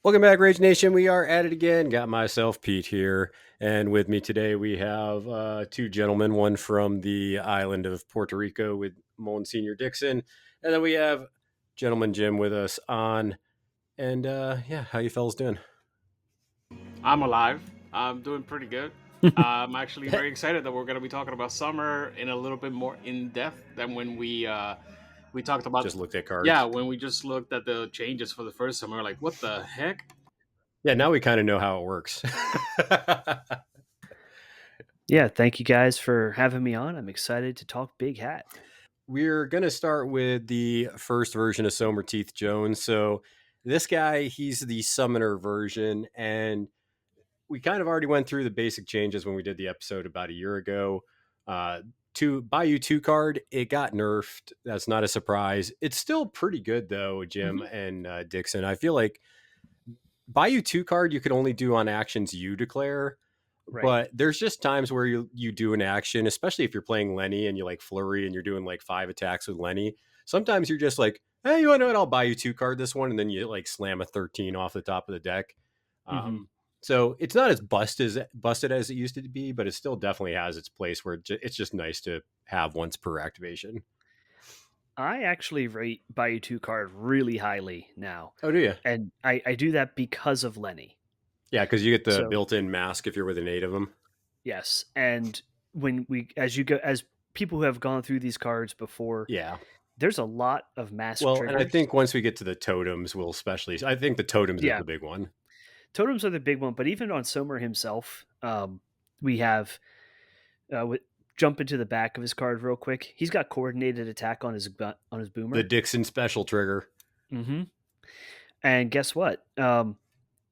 Welcome back, Rage Nation. We are at it again. Got myself, Pete, here. And with me today, we have two gentlemen, one from the island of Puerto Rico with Monsignor Dixon. And then we have Gentleman Jim with us on. And yeah, how you fellas doing? I'm alive. I'm doing pretty good. I'm actually very excited that we're going to be talking about summer in a little bit more in depth than when we talked about. Just looked at Yeah, cards. when we just looked at the changes for the first summer, like what the heck? Yeah, now we kind of know how it works. Yeah, thank you guys for having me on. I'm excited to talk Big Hat. We're going to start with the first version of Somer Teeth Jones. So this guy, he's the summoner version. And we kind of already went through the basic changes when we did the episode about a year ago. To Bayou 2 card, it got nerfed. That's not a surprise. It's still pretty good, though, Jim Mhm. and Dixon. I feel like Bayou 2 card you could only do on actions you declare. Right. But there's just times where you do an action, especially if you're playing Lenny and you like flurry and you're doing like 5 attacks with Lenny. Sometimes you're just like, hey, you want to know what? I'll buy you 2 card this one, and then you like slam a 13 off the top of the deck. hmm So it's not as busted as it used to be, but it still definitely has its place where it's just nice to have once per activation. I actually rate Bayou 2 card really highly now. Oh, do you? And I do that because of Lenny. Yeah, because you get the So, built-in mask if you're within 8 of them. yes. And as people who have gone through these cards before, Yeah. there's a lot of mask Well, and I triggers. think once we get to the totems, we'll especially. I think the totems is Yeah. the big one. Totems are the big one, but even on Somer himself, we have with jump into the back of his card real quick. He's got coordinated attack on his The boomer. Dixon special trigger. hmm And guess what?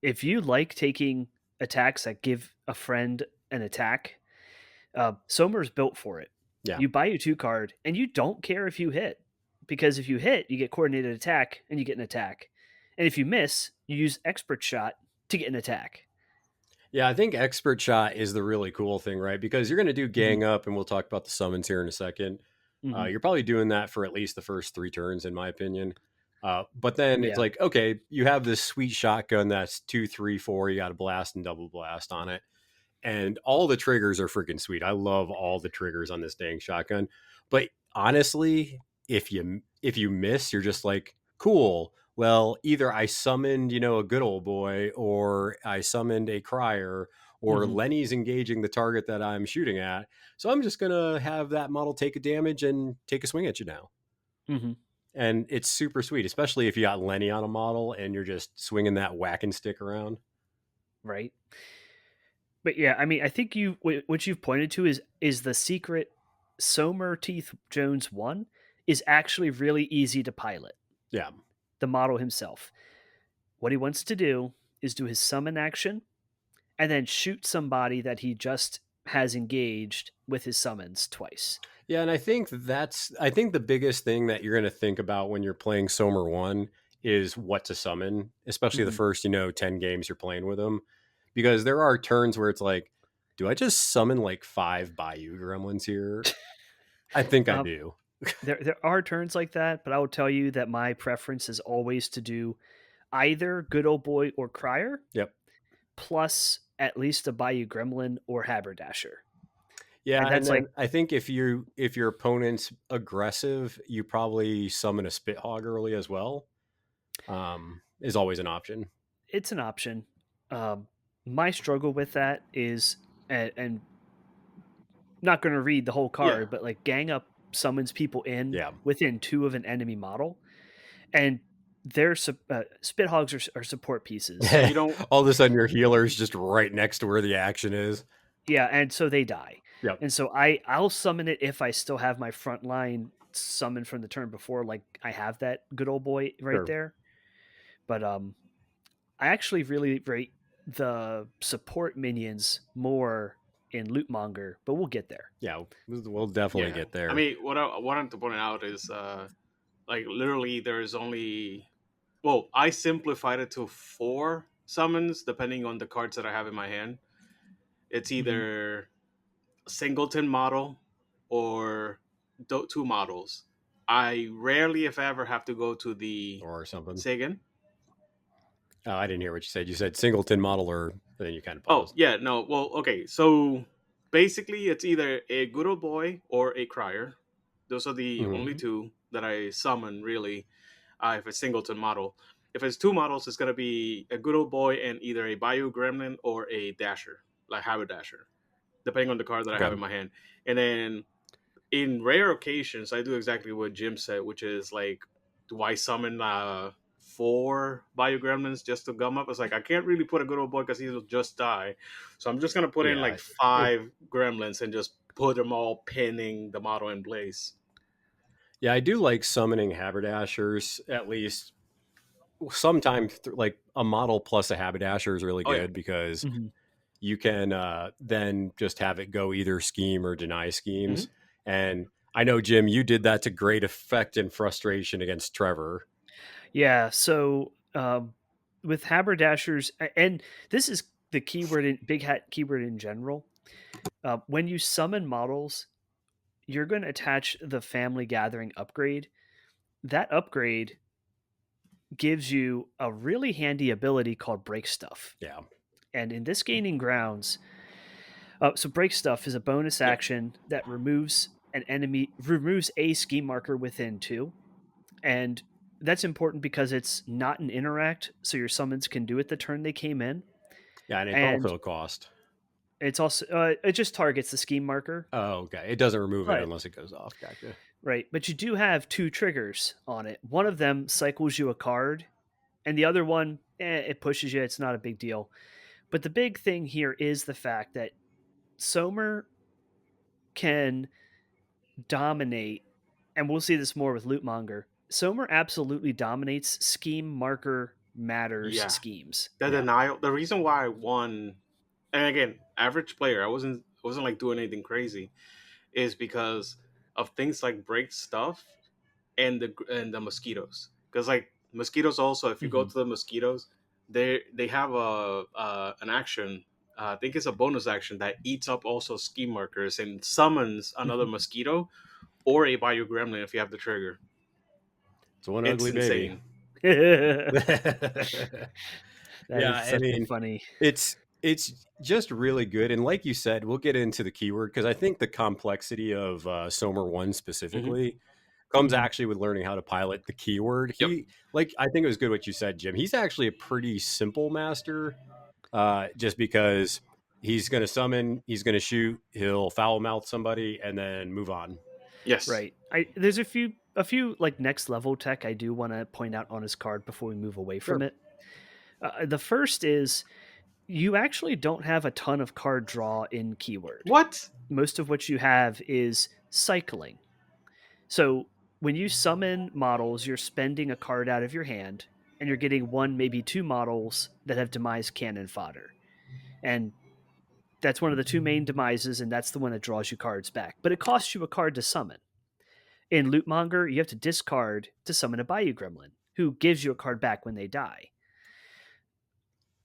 If you like taking attacks that give a friend an attack, Somer's built for it. Yeah. You buy your 2 card, and you don't care if you hit, because if you hit, you get coordinated attack, and you get an attack. And if you miss, you use expert shot to get an attack. Yeah, I think expert shot is the really cool thing, right? Because you're going to do hmm gang up, and we'll talk about the summons here in a second. hmm You're probably doing that for at least the first 3 turns, in my opinion. But then it's Yeah. like, okay, you have this sweet shotgun that's 2, 3, 4. You got a blast and double blast on it, and all the triggers are freaking sweet. I love all the triggers on this dang shotgun. But honestly, if you miss, you're just like, cool. Well, either I summoned, a good old boy, or I summoned a crier, or hmm Lenny's engaging the target that I'm shooting at. So I'm just gonna have that model take a damage and take a swing at you now. hmm And it's super sweet, especially if you got Lenny on a model and you're just swinging that whacking stick around. Right. But yeah, I mean, I think what you've pointed to is the secret. Somer Teeth Jones 1 is actually really easy to pilot. Yeah. The model himself. What he wants to do is do his summon action and then shoot somebody that he just has engaged with his summons twice. Yeah, and I think the biggest thing that you're going to think about when you're playing Somer 1 is what to summon, especially the hmm first, 10 games you're playing with them. Because there are turns where it's like, do I just summon like 5 Bayou gremlins here? I think I Um, do. there are turns like that, but I will tell you that my preference is always to do either Good Old Boy or Crier, Yep. plus at least a Bayou Gremlin or Haberdasher. Yeah, And and that's like, then I think if your opponent's aggressive, you probably summon a Spithog early as well. Is always an option. it's an option. Um, my struggle with that is, and not going to read the whole Yeah. card, but like gang up summons people in Yeah. within 2 of an enemy model, and their spit hogs are support pieces. You don't. All of a sudden your healer's just right next to where the action is. Yeah, and so they die. Yep. And so I'll summon it if I still have my front line summon from the turn before, like I have that good old boy right Sure. there. But I actually really rate the support minions more in Lootmonger, but we'll get there. Yeah, we'll definitely Yeah. get I there. mean, what I wanted to point out is, like, literally, there's only. Well, I simplified it to 4 summons depending on the cards that I have in my hand. It's hmm either singleton model or 2 models. I rarely, if ever, have to go to the. Or something. Say again? Oh, I didn't hear what you said. You said singleton model, or then you kind of Oh paused. yeah, no. Well, okay. So basically, it's either a good old boy or a crier. Those are the Hmm. only Mhm. two that I summon really. If it's singleton model, if it's two models, it's gonna be a good old boy and either a Bayou Gremlin or a Dasher, like Haberdasher, depending on the card that I have Okay. in my hand. And then in rare occasions, I do exactly what Jim said, which is like, do I summon four Bayou Gremlins just to gum up? It's like I can't really put a good old boy because he'll just die, so I'm just gonna put in Yeah. like five Gremlins and just put them all pinning the model in place. Yeah, I do like summoning haberdashers at least sometimes. Like a model plus a haberdasher is really Oh yeah. good because Mhm. you can then just have it go either scheme or deny Hmm. schemes. And I know, Jim, you did that to great effect and frustration against Trevor. Yeah, so with haberdashers, and this is the keyword in big hat keyword in general. When you summon models, you're going to attach the family gathering upgrade. That upgrade gives you a really handy ability called break stuff. Yeah. And in this gaining grounds, so break stuff is a bonus Yep. action that removes a scheme marker within two, and that's important because it's not an interact, so your summons can do it the turn they came in, Yeah. And it's and also a cost. it's also it just targets the scheme marker, Oh, okay. It doesn't remove it but unless it goes off. Gotcha. right, but you do have two triggers on it. One of them cycles you a card, and the other one, it pushes you. It's not a big deal. But the big thing here is the fact that Somer can dominate, and we'll see this more with Lootmonger. Somer absolutely dominates scheme marker matters Yeah. schemes. The Yeah. denial. The reason why I won, and again, average player. I wasn't like doing anything crazy. Is because of things like break stuff and the mosquitoes. Because like mosquitoes, also, if you go Mhm. to the mosquitoes, they have a an action. I think it's a bonus action that eats up also scheme markers and summons another Mhm. mosquito or a Bayou Gremlin if you have the trigger. It's one It's ugly baby. insane. That Yeah, is I such a mean, funny. it's just really good, and like you said, we'll get into the keyword because I think the complexity of Somer One Hmm. specifically comes Mhm. actually with learning how to pilot the keyword. Yep. I think it was good what you said, Jim. He's actually a pretty simple master, just because he's going to summon, he's going to shoot, he'll foul mouth somebody, and then move on. Yes. Right. I There's a few like next level tech I do want to point out on his card before we move away from Sure. it. The first is you actually don't have a ton of card draw in keyword. What? Most of what you have is cycling. So when you summon models, you're spending a card out of your hand, and you're getting one, maybe two models that have demise cannon fodder. And that's one of the two main demises, and that's the one that draws you cards back. But it costs you a card to summon. In Lootmonger, you have to discard to summon a Bayou Gremlin, who gives you a card back when they die.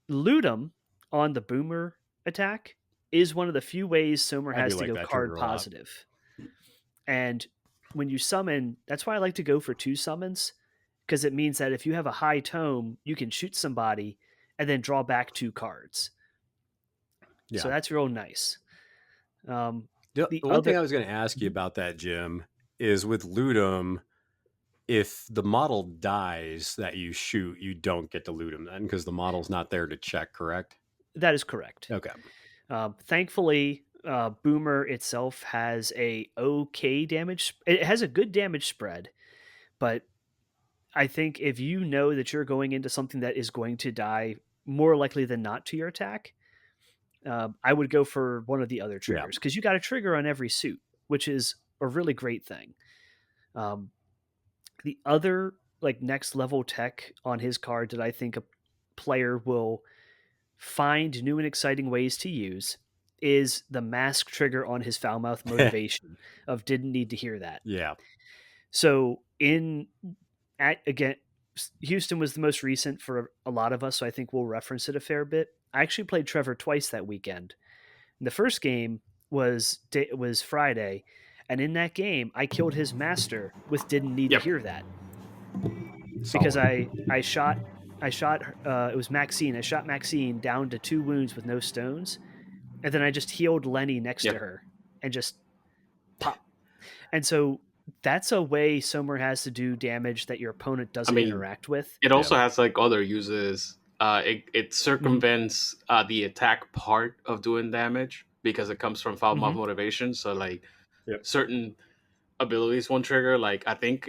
Loot 'em on the Boomer attack is one of the few ways Somer I do has to like go that card trigger a lot. positive. And when you summon, that's why I like to go for two summons, because it means that if you have a high tome, you can shoot somebody and then draw back two cards. So Yeah. that's real nice. Um, The the one thing other, I was going to ask you Mhm. about that, Jim, is with Ludum, if the model dies that you shoot, you don't get to loot him then because the model's not there to check, correct? That is correct. Okay. Thankfully, Boomer itself has a okay damage. It has a good damage spread, but I think if you know that you're going into something that is going to die more likely than not to your attack, I would go for one of the other Yeah. triggers because you got a trigger on every suit, which is a really great thing. Um, the other like next level tech on his card that I think a player will find new and exciting ways to use is the mask trigger on his foul mouth motivation of didn't need to hear that. Yeah. So in at again Houston was the most recent for a lot of us, so I think we'll reference it a fair bit. I actually played Trevor twice that weekend. The first game was Friday, and in that game I killed his master with didn't need to Yep. hear that because Solid. I shot I shot it was Maxine. I shot Maxine down to 2 wounds with no stones, and then I just healed Lenny next Yeah. to her and just pop. And so that's a way Somer has to do damage that your opponent I doesn't mean, interact with. it Yeah. also has like other uses. It circumvents the attack part of doing damage because it comes from foul mouth Mhm. motivation. So like Yep. certain abilities won't trigger. Like I think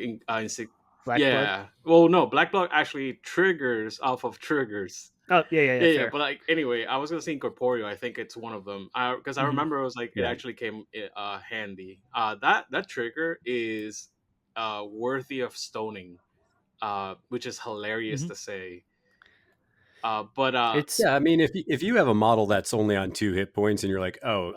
Black blood. yeah. Well, no, black blood actually triggers off of triggers. Oh, yeah, Yeah, yeah. fair. But like anyway, I was gonna say incorporeal. I think it's one of them. Because I Mhm. remember it was like it Yeah. actually came handy. That trigger is worthy of stoning, which is hilarious Mhm. to say. But It's Yeah, I mean, if you have a model that's only on 2 hit points and you're like, oh,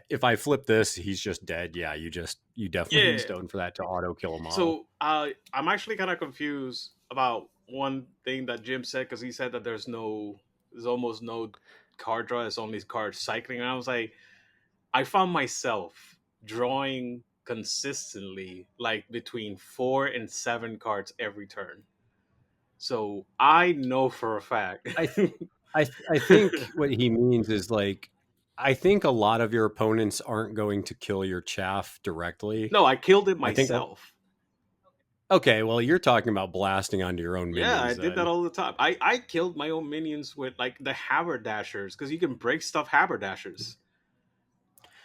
if I flip this, he's just dead. Yeah, you definitely need yeah. stone for that to auto kill a model. So I'm actually kind of confused about one thing that Jim said because he said that there's almost no card draw. It's only card cycling, and I was like, I found myself drawing consistently like between 4 and 7 cards every turn. So I know for a fact. I th- I think what he means is like, I think a lot of your opponents aren't going to kill your chaff directly. No, I killed it I think myself. okay, well, you're talking about blasting onto your own Yeah, I minions did that then. all the time. I killed my own minions with like the haberdashers because you can break stuff haberdashers.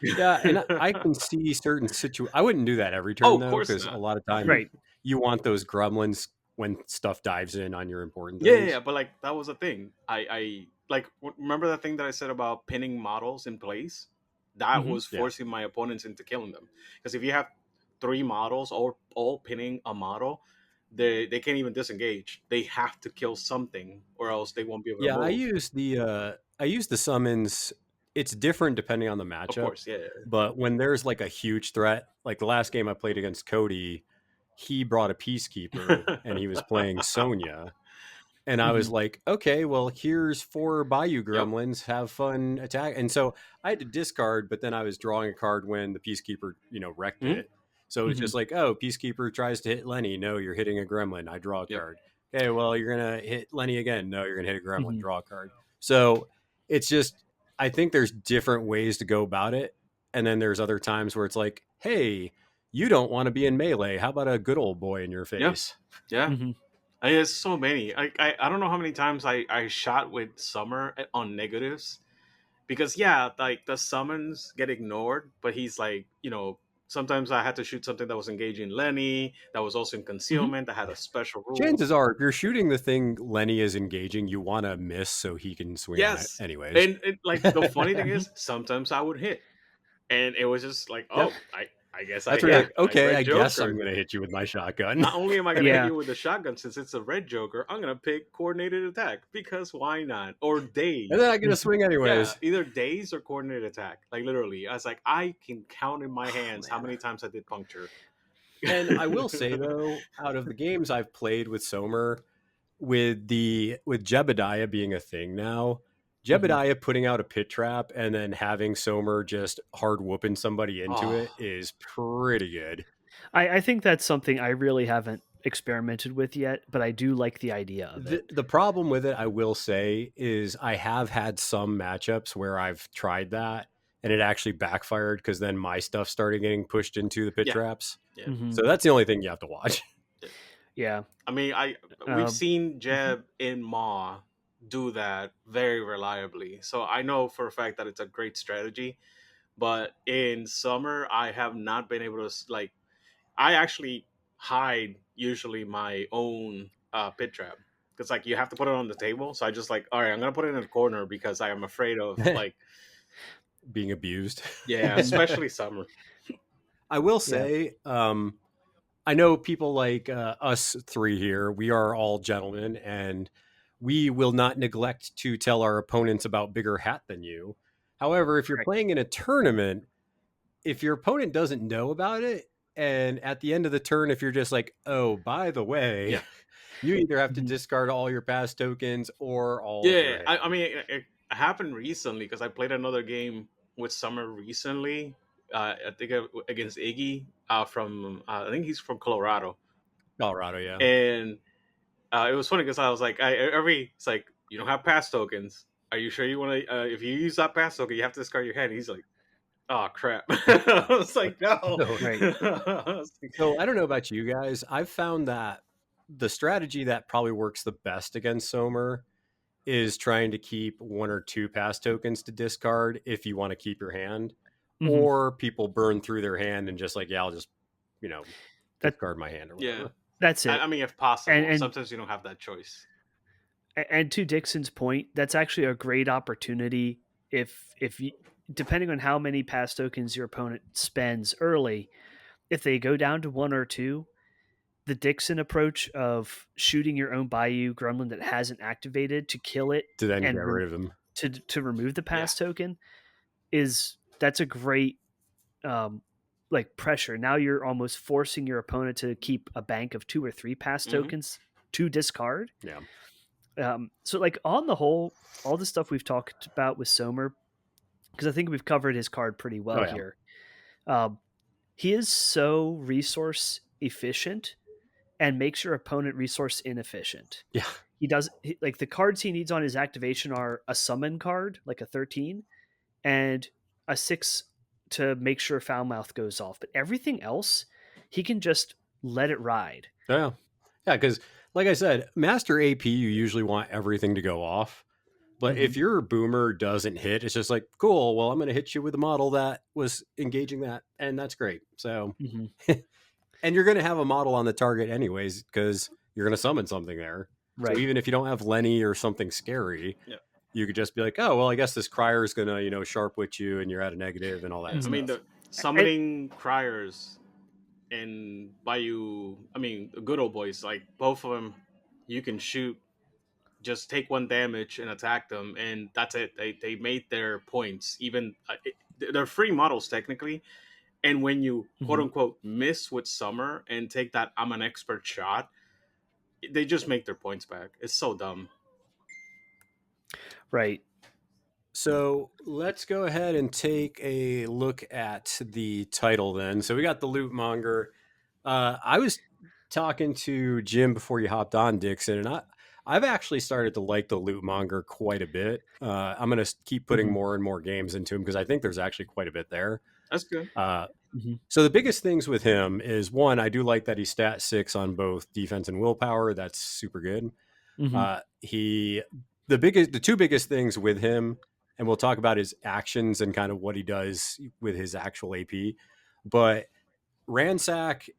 Yeah, and I can see certain I wouldn't do that every Oh, turn of though, course because a not. lot of times right. you want those gremlins when stuff dives in on your important Yeah, yeah, things. yeah, but like that was a thing. I like remember that thing that I said about pinning models in place. That Mhm. was Yeah. forcing my opponents into killing them. Because if you have 3 models all pinning a model, they can't even disengage. They have to kill something, or else they won't be able to Yeah, move. I use the summons. It's different depending on the Of matchup, course, yeah, but when there's like a huge threat, like the last game I played against Cody, he brought a peacekeeper and he was playing Sonya. And I was Mhm. like, okay, well, here's 4 Bayou yep. gremlins. Have fun attack. And so I had to discard, but then I was drawing a card when the Peacekeeper, wrecked Mhm. it. So it was Mhm. just like, oh, Peacekeeper tries to hit Lenny. No, you're hitting a gremlin. I draw a Yep. card. Okay, well, you're going to hit Lenny again. No, you're going to hit a gremlin. Mhm. Draw a card. So it's just, I think there's different ways to go about it. And then there's other times where it's like, hey, you don't want to be in melee. How about a good old boy in your Yeah. face? Yeah. Mhm. I mean, there's so many. I don't know how many times I shot with Summer on negatives because yeah, like the summons get ignored, but he's like, sometimes I had to shoot something that was engaging Lenny, that was also in Mhm. concealment, that had a special rule. Chances are, if you're shooting the thing Lenny is engaging, you want to miss so he can swing on it Yes, anyways. and like the funny thing Mhm. is, sometimes I would hit, and it was just like, Yep. oh, I guess I That's where you're hit. Yeah. like, I okay, red I guess I'm Joker. going to hit you with my shotgun. Not only am I gonna hit Yeah. you with the shotgun since it's a red Joker, I'm gonna pick coordinated attack because why not? Or And then I daze. get to swing Yeah, anyways. either daze or coordinated attack. Like literally, I was like, I can count in my Oh, hands how man. many times I did puncture. And I will say though, out of the games I've played with Somer, with Jebediah being a thing now, Mhm. Jebediah putting out a pit trap and then having Somer just hard whooping somebody into Oh, it is pretty good. I think that's something I really haven't experimented with yet, but I do like the idea of it. The problem with it, I will say, is I have had some matchups where I've tried that and it actually backfired because then my stuff started getting pushed into the pit yeah, traps. yeah, Mhm. So that's the only thing you have to watch. yeah. Yeah. I mean, we've Um, seen mhm. Jeb in Maw do that very reliably, so I know for a fact that it's a great strategy. But in summer, I have not been able to like. I actually hide usually my own pit trap because like you have to put it on the table. So I just like, all right, I'm gonna put it in a corner because I am afraid of like, Being abused. yeah, Mhm. especially summer. I will Yeah. say, I know people like us three here, we are all gentlemen and we will not neglect to tell our opponents about bigger hat than you. However, if you're Correct. playing in a tournament, if your opponent doesn't know about it, and at the end of the turn, if you're just like, oh, by the way, Yeah, you either have to Mhm. discard all your past tokens or all of yeah. your I hand. mean, it happened recently because I played another game with Summer recently. I think against Iggy from I think he's from Colorado, Colorado, yeah. and It was funny because I was like, it's like, you don't have pass tokens. Are you sure you want to? If you use that pass token, you have to discard your hand. He's like, oh crap. I was like, no. No. Right. I was like, So I don't know about you guys. I've found that the strategy that probably works the best against Somer is trying to keep one or two pass tokens to discard if you want to keep your hand, Hmm. or people burn through their hand and just like, yeah, I'll just, you know, That discard my hand or yeah. whatever. that's I it. mean, if And possible, and sometimes you don't have that choice. and to Dixon's point, that's actually a great opportunity if you, depending on how many pass tokens your opponent spends early, if they go down to one or two, the Dixon approach of shooting your own Bayou Gremlin that hasn't activated to kill it To then get and rid of him. to remove the Yeah. pass token that's a great um, like pressure. Now you're almost forcing your opponent to keep a bank of 2 or 3 pass Hmm. tokens to discard. Yeah. So like on the whole, all the stuff we've talked about with Somer, because I think we've covered his card pretty well Oh yeah. here. Um, he is so resource efficient and makes your opponent resource inefficient. Yeah. Like the cards he needs on his activation are a summon card, like a 13, and a 6 to make sure Foulmouth goes off. But everything else, he can just let it ride. Yeah. Yeah. Because, like I said, Master AP, you usually want everything to go off. But Mm-hmm. if your boomer doesn't hit, it's just like, cool, well, I'm going to hit you with a model that was engaging that. And that's great. So, Mm-hmm. and you're going to have a model on the target anyways, because you're going to summon something there. So Right. even if you don't have Lenny or something scary, Yeah. you could just be like, oh, well, I guess this crier is going to, sharp wit you and you're at a negative and all that I Mhm. mean, stuff. the summoning criers in Bayou, I mean, the good old boys, like both of them, you can shoot, just take one damage and attack them, and that's it. They made their points. Even they're free models technically, and when you quote Mm-hmm. unquote miss with Summer and take that I'm an expert shot, they just make their points back. It's so dumb. Right. So let's go ahead and take a look at the title then. So we got the Lootmonger. I was talking to Jim before you hopped on, Dixon, and I've actually started to like the Lootmonger quite a bit. I'm going to keep putting Mm-hmm. more and more games into him because I think there's actually quite a bit there. That's good. Uh, Mm-hmm. so the biggest things with him is one, I do like that he's stat 6 on both defense and willpower. That's super good. Mm-hmm. The two biggest things with him, and we'll talk about his actions and kind of what he does with his actual AP, but ransack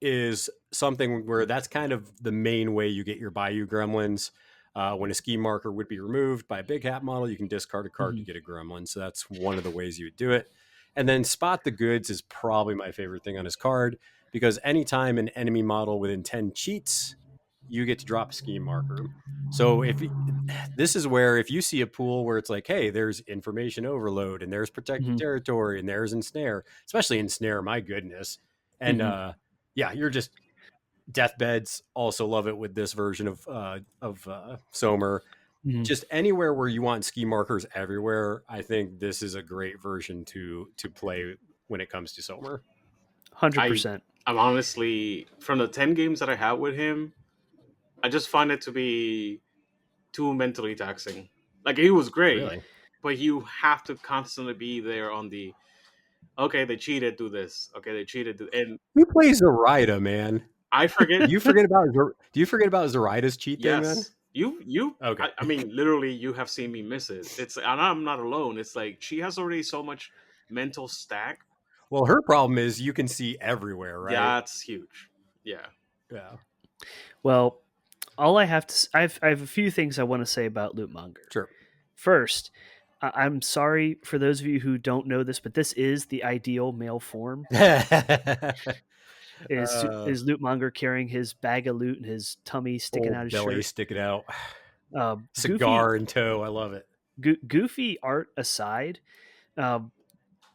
is something where that's kind of the main way you get your Bayou gremlins. When a ski marker would be removed by a big hat model, you can discard a card Mm-hmm. to get a gremlin. So that's one of the ways you would do it. And then spot the goods is probably my favorite thing on his card because anytime an enemy model within 10 cheats, you get to drop a ski marker. So this is where if you see a pool where it's like, hey, there's information overload and there's protected Mm-hmm. territory and there's ensnare, especially ensnare, my goodness. And Mm-hmm. yeah, you're just deathbeds. Also love it with this version of Somer. Mm-hmm. Just anywhere where you want ski markers everywhere, I think this is a great version to play when it comes to Somer. 100%. I'm honestly, from the 10 games that I had with him, I just find it to be too mentally taxing. Like, he was great, Really, but you have to constantly be there on the, okay, they cheated, do this. Okay, they cheated, and who plays Zoraida, man? I forget. You forget about do you forget about Zoraida's cheat thing then? Yes, you. Okay. I mean, literally, you have seen me miss it. It's, and I'm not alone. It's like she has already so much mental stack. Well, her problem is you can see everywhere, right? That's huge. Yeah. Yeah. Well, all I have to I have a few things I want to say about Lootmonger. Sure. First, I'm sorry for those of you who don't know this, but this is the ideal male form. Is Lootmonger carrying his bag of loot and his tummy sticking out old his belly shirt? sticking out, Goofy, cigar in tow. I love it. goofy art aside, um,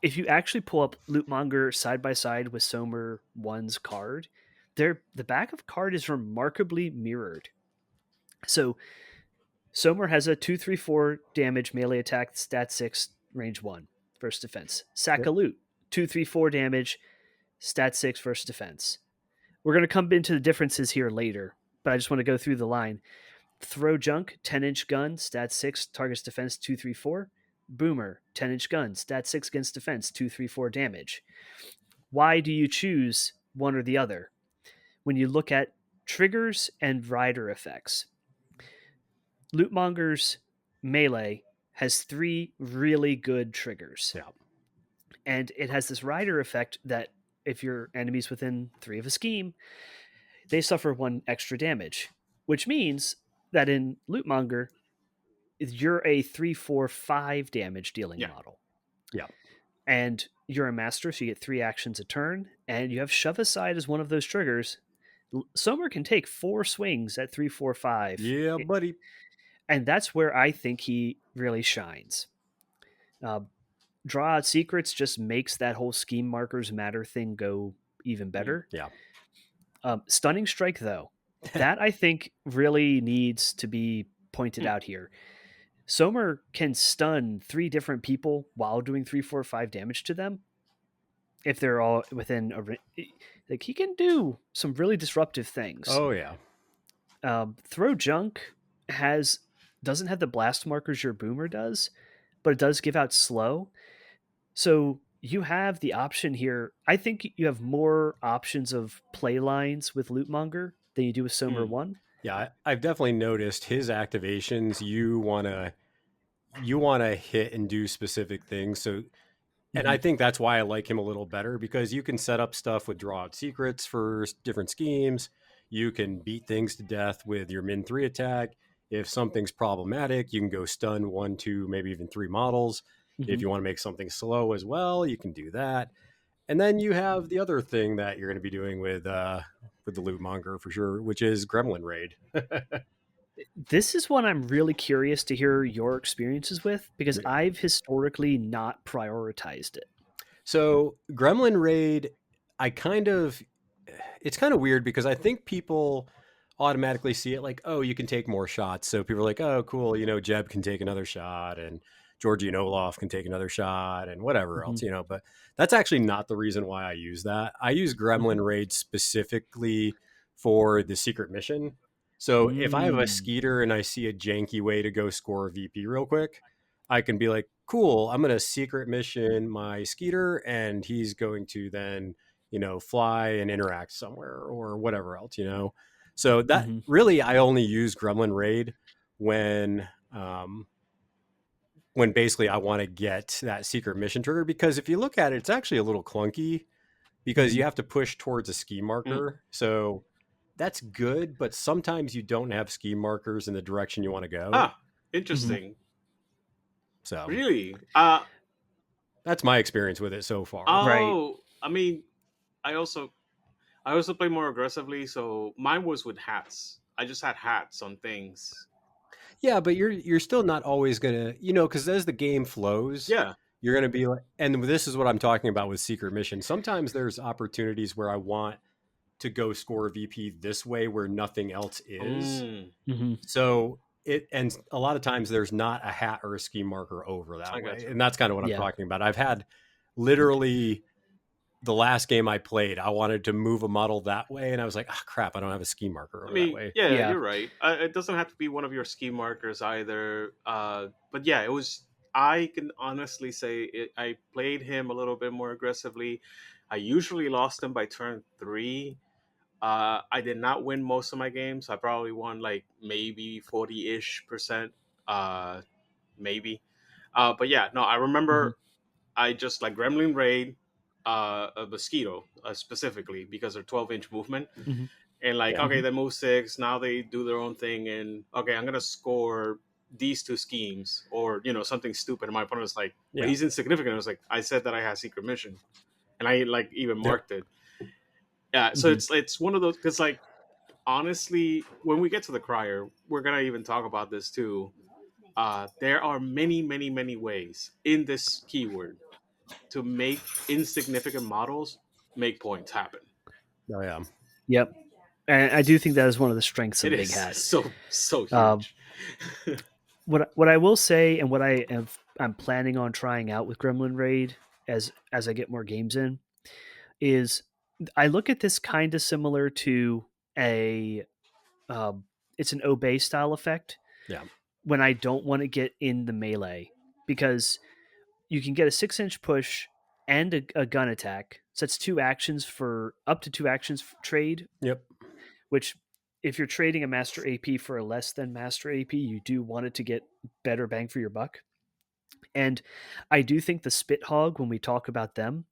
if you actually pull up Lootmonger side by side with Somer 1's card, the back of card is remarkably mirrored. So Somer has a 2/3/4 damage melee attack, stat 6, range 1, first defense. Sack Yep. of loot, 2/3/4 damage, stat 6, first defense. We're going to come into the differences here later. but I just want to go through the line. Throw junk, 10-inch gun, stat 6, targets defense 2-3-4. Boomer, 10-inch gun, stat 6 against defense, 2-3-4 damage. Why do you choose one or the other? When you look at triggers and rider effects, Lootmonger's melee has 3 really good triggers. Yeah. And it has this rider effect that if your enemy's within 3 of a scheme, they suffer 1 extra damage, which means that in Lootmonger, you're a 3-4-5 damage dealing Yeah. model. Yeah. And you're a master, so you get 3 actions a turn, and you have Shove Aside as one of those triggers. Somer can take 4 swings at 3-4-5. Yeah, buddy. And that's where I think he really shines. Draw Out Secrets just makes that whole scheme markers matter thing go even better. Yeah. Stunning Strike, though, that I think really needs to be pointed out here. Somer can stun 3 different people while doing 3-4-5 damage to them. If they're all within a, like, he can do some really disruptive things. Oh yeah. Throw Junk doesn't have the blast markers your Boomer does, but it does give out slow. So you have the option here. I think you have more options of play lines with Lootmonger than you do with Somer 1. Yeah, I've definitely noticed his activations. You wanna hit and do specific things. So, and I think that's why I like him a little better, because you can set up stuff with Draw Out Secrets for different schemes. You can beat things to death with your min 3 attack. If something's problematic, you can go stun 1, 2, maybe even 3 models. If you want to make something slow as well, you can do that. And then you have the other thing that you're going to be doing with the Lootmonger for sure, which is Gremlin Raid. This is one I'm really curious to hear your experiences with, because I've historically not prioritized it. So Gremlin Raid, it's kind of weird because I think people automatically see it like, oh, you can take more shots. So people are like, oh, cool, Jeb can take another shot, and Georgie and Olaf can take another shot, and whatever else, but that's actually not the reason why I use that. I use Gremlin Raid specifically for the secret mission. So if I have a Skeeter and I see a janky way to go score a VP real quick, I can be like, cool, I'm going to secret mission my Skeeter, and he's going to then, fly and interact somewhere or whatever else, So that really, I only use Gremlin Raid when basically I want to get that secret mission trigger, because if you look at it, it's actually a little clunky because you have to push towards a ski marker. So that's good, but sometimes you don't have ski markers in the direction you want to go. Ah, interesting. So really, that's my experience with it so far. Oh, Right. I mean, I also play more aggressively, so mine was with hats. I just had hats on things. Yeah, but you're still not always gonna, because as the game flows, Yeah, you're gonna be like, and this is what I'm talking about with secret mission. Sometimes there's opportunities where I want to go score a VP this way where nothing else is. So and a lot of times there's not a hat or a ski marker over that way, and that's kind of what I'm talking about. I've had literally the last game I played, I wanted to move a model that way, and I was like, oh, crap, I don't have a ski marker over that way. Yeah, you're right. It doesn't have to be one of your ski markers either. But yeah, it was. I can honestly say I played him a little bit more aggressively. I usually lost him by turn 3. I did not win most of my games. I probably won like maybe 40-ish%. Maybe. But yeah, no, I remember I just like Gremlin Raid, a Mosquito specifically because they're 12-inch movement. And like, okay, they move 6. Now they do their own thing. And okay, I'm going to score these 2 schemes or, something stupid. And my opponent was like, but he's insignificant. I was like, I said that I had secret mission. And I like even marked it. Yeah, so it's one of those, because like honestly, when we get to the crier, we're gonna even talk about this too. There are many, many, many ways in this keyword to make insignificant models make points happen. Oh yeah. Yep. And I do think that is one of the strengths of It Big is Hat. so huge. What I will say, and what I'm planning on trying out with Gremlin Raid as I get more games in, is I look at this kind of similar to a it's an obey style effect Yeah. when I don't want to get in the melee, because you can get a 6-inch push and a gun attack. So that's two actions for up to two actions for trade, Yep. which if you're trading a master AP for a less than master AP, you do want it to get better bang for your buck. And I do think the Spit Hog, when we talk about them,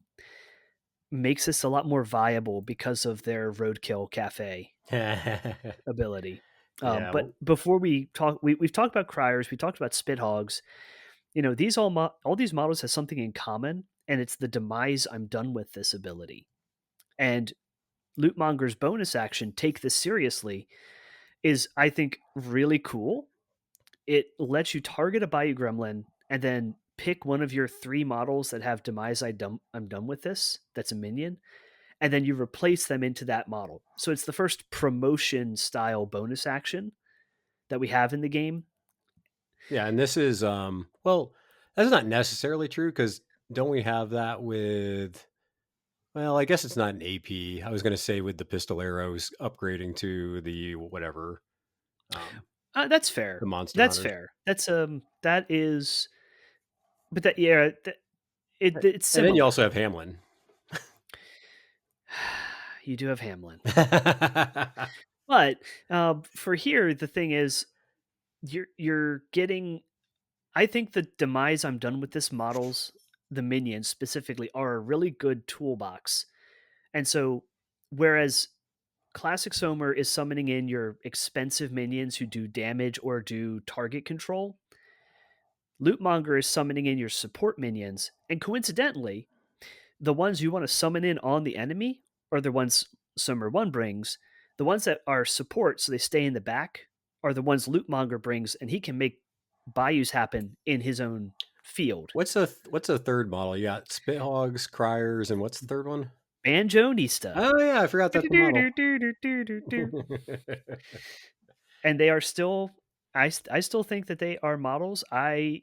makes this a lot more viable because of their Roadkill Cafe Yeah. ability. But Well, before we talk, we've talked about Criers, we talked about Spit Hogs. You know, these all these models have something in common, and it's the demise I'm done with this ability. And Lootmonger's bonus action, take this seriously, is I think really cool. It lets you target a Bayou Gremlin and then pick one of your three models that have demise. I'm done with this. That's a minion, and then you replace them into that model. So it's the first promotion style bonus action that we have in the game. yeah, and this is well, that's not necessarily true because don't we have that with well, I guess it's not an AP. I was going to say with the pistol arrows upgrading to the whatever, um, That's fair. the monster That's hunters, fair. That is, but that yeah, it's and then you also similar. have Hamlin. You do have Hamlin, but for here, the thing is, you're getting. I think the demise I'm done with this models, the minions specifically, are a really good toolbox. And so, whereas Classic Somer is summoning in your expensive minions who do damage or do target control, Lootmonger is summoning in your support minions. And coincidentally, the ones you want to summon in on the enemy are the ones Somer 1 brings. The ones that are support, so they stay in the back, are the ones Lootmonger brings, and he can make bayous happen in his own field. What's a third model? You got Spithogs, Criers, and what's the third one? Banjonista. Oh yeah, I forgot that's the model. And they are still, I still think that they are models. We'll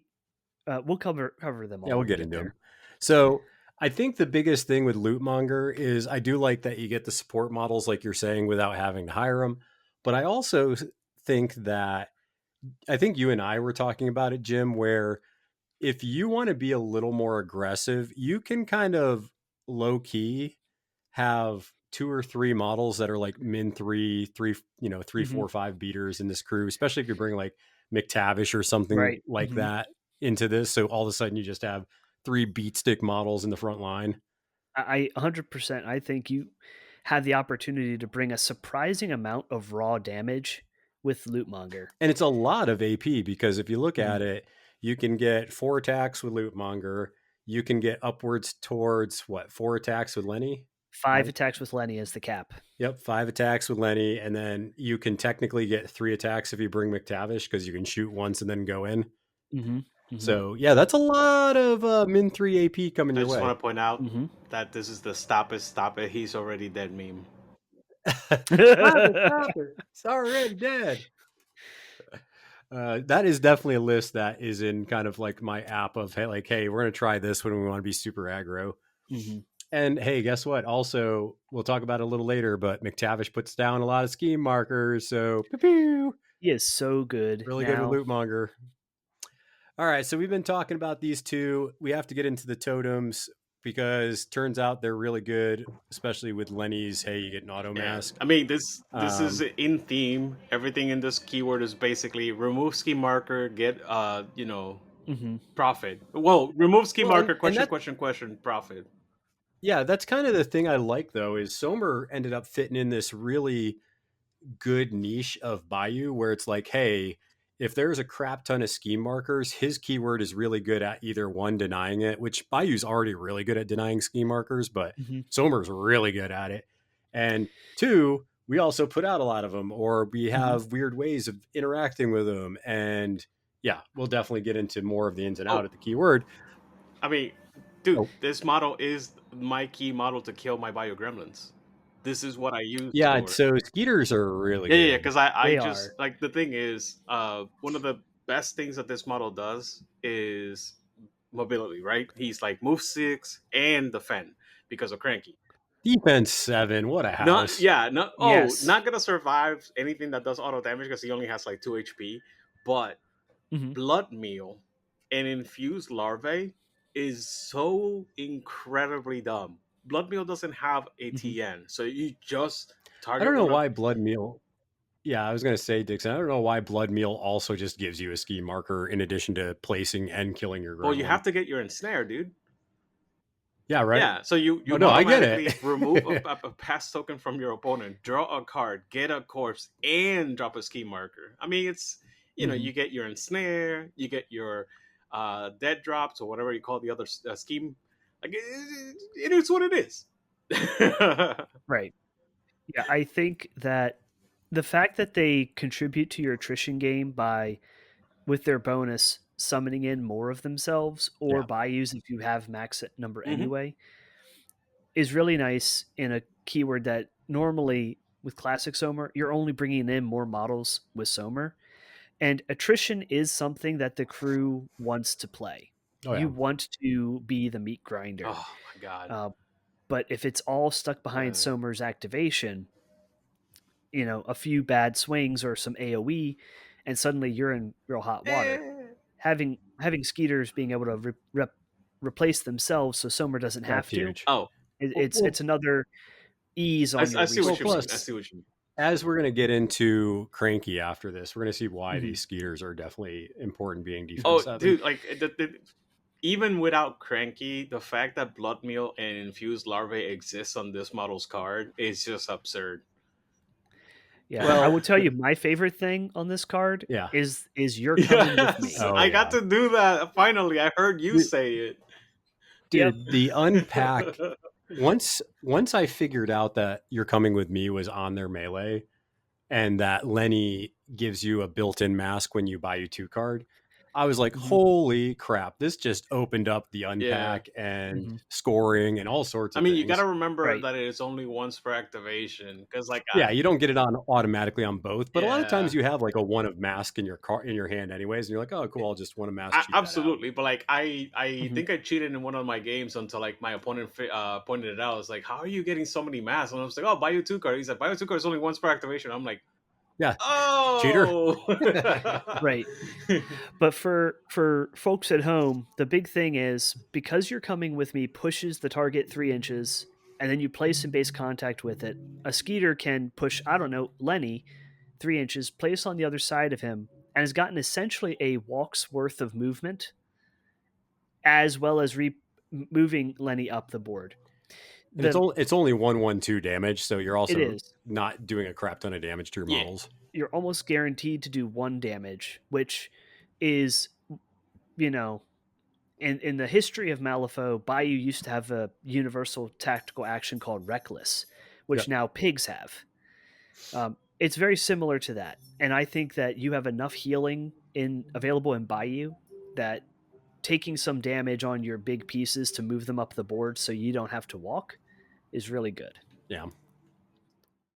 cover them Yeah, all we'll when we get get into them. there. So I think the biggest thing with Lootmonger is I do like that you get the support models, like you're saying, without having to hire them. But I also think that I think you and I were talking about it, Jim, where if you want to be a little more aggressive, you can kind of low key have two or three models that are like min three, three, Hmm. 4, 5 beaters in this crew, especially if you bring like McTavish or something Right. like Hmm. that into this. So all of a sudden you just have three beat stick models in the front line. I 100%. I think you have the opportunity to bring a surprising amount of raw damage with Lootmonger. And it's a lot of AP because if you look Mhm. at it, you can get 4 attacks with Lootmonger. You can get upwards towards what, 4 attacks with Lenny? 5 attacks with Lenny as the cap. Yep, 5 attacks with Lenny, and then you can technically get 3 attacks if you bring McTavish because you can shoot once and then go in. Hmm. Hmm. So yeah, that's a lot of min 3 AP coming I your just way. want to point out Hmm. that this is the stop it, he's already dead meme. Stop it! It's already dead. That is definitely a list that is in kind of like my app of hey, like hey, we're gonna try this when we want to be super aggro. Hmm. And hey, guess what? Also, we'll talk about it a little later, but McTavish puts down a lot of scheme markers, so pew pew. He is so good Really good with now. Lootmonger. All right, so we've been talking about these two. We have to get into the totems because turns out they're really good, especially with Lenny's. Hey, you get an auto Yeah, mask. I mean this is Um, in theme. Everything in this keyword is basically remove ski marker, get Hmm. profit. Well, remove ski well, marker, and question that question question profit. yeah, that's kind of the thing I like though is Somer ended up fitting in this really good niche of Bayou where it's like, hey, if there's a crap ton of scheme markers, his keyword is really good at either one, denying it, which Bayou's already really good at denying scheme markers, but Hmm. Somer's really good at it. And two, we also put out a lot of them, or we Hmm. have weird ways of interacting with them. And yeah, we'll definitely get into more of the ins and out Oh, of the keyword. I mean, dude, Oh, this model is my key model to kill my bio gremlins. This is what I use yeah. for. So Skeeters are really Yeah. good. Because I They just are. like the thing is, one of the best things that this model does is mobility. Right? He's like move 6 and defend because of cranky. Defense 7. What a Not house. yeah, no. Oh, Yes. not gonna survive anything that does auto damage because he only has like 2 HP. But Hmm. blood meal and infused larvae is so incredibly dumb. Blood meal doesn't have a Hmm. TN, so you just I don't target know one of. why Blood Meal. Yeah, I was going to say, Dixon, I don't know why Blood Meal also just gives you a ski marker in addition to placing and killing your Well, you gremlin. have to get your ensnare, dude. Yeah, right? Yeah, so you Oh, you no, I get it. automatically remove a pass token from your opponent, draw a card, get a corpse, and drop a ski marker. I mean, it's Hmm. you get your ensnare, you get your dead drops or whatever you call the other scheme. Like it is what it is. Right. Yeah, I think that the fact that they contribute to your attrition game by, with their bonus, summoning in more of themselves or Yeah. Bayous if you have max number Hmm. anyway, is really nice in a keyword that normally with classic Somer, you're only bringing in more models with Somer. And attrition is something that the crew wants to play. Oh, yeah. You want to be the meat grinder. Oh my god. Uh, but if it's all stuck behind Uh, Somer's activation, a few bad swings or some AoE, and suddenly you're in real hot water. eh. Having Skeeters being able to replace themselves so Somer doesn't That's have to, huge. Oh, it's another ease on your I see Well, what you mean. I resources. plus, see what you mean. as we're going to get into Cranky after this, we're going to see why Hmm. these skeeters are definitely important being Hmm. defense Oh, 7. dude, like even without Cranky, the fact that blood meal and infused larvae exists on this model's card is just absurd. Yeah, I Well, will tell you my favorite thing on this card yeah. is you're coming with Yes, me. Oh, I got yeah. to do that. Finally, I heard you Dude, say it. Yep. dude, the unpack. Once I figured out that You're Coming With Me was on their melee, and that Lenny gives you a built-in mask when you buy you 2 card, I was like, Hmm. holy crap, this just opened up the Yeah. unpack and Hmm. scoring and all sorts I of mean, you got things. to remember Right. that it is only once per activation because, like, Yeah, you don't get it on automatically on both, but a lot of yeah, times you have like a one of mask in your hand anyways, and you're like, oh cool, I'll just one of mask cheat that out. absolutely. But like, I Hmm. think I cheated in one of my games until like my opponent pointed it out. I was like, "How are you getting so many masks?" And I was like, "Oh, buy you 2 card." He's like, "Buy you 2 cards only once per activation." I'm like, Yeah, cheater. "Oh." Right. But for folks at home, the big thing is because you're coming with me pushes the target 3 inches, and then you place in base contact with it. A Skeeter can push, I don't know, Lenny 3 inches, place on the other side of him, and has gotten essentially a walk's worth of movement, as well as moving Lenny up the board. And The it's only 1/1/2 damage, so you're it also is not doing a crap ton of damage to your Yeah. models. you're almost guaranteed to do 1 damage, which is you know in the history of Malifaux, Bayou used to have a universal tactical action called Reckless, which Yep. now pigs have. It's very similar to that, and I think that you have enough healing available in Bayou that taking some damage on your big pieces to move them up the board so you don't have to walk is really good. Yeah.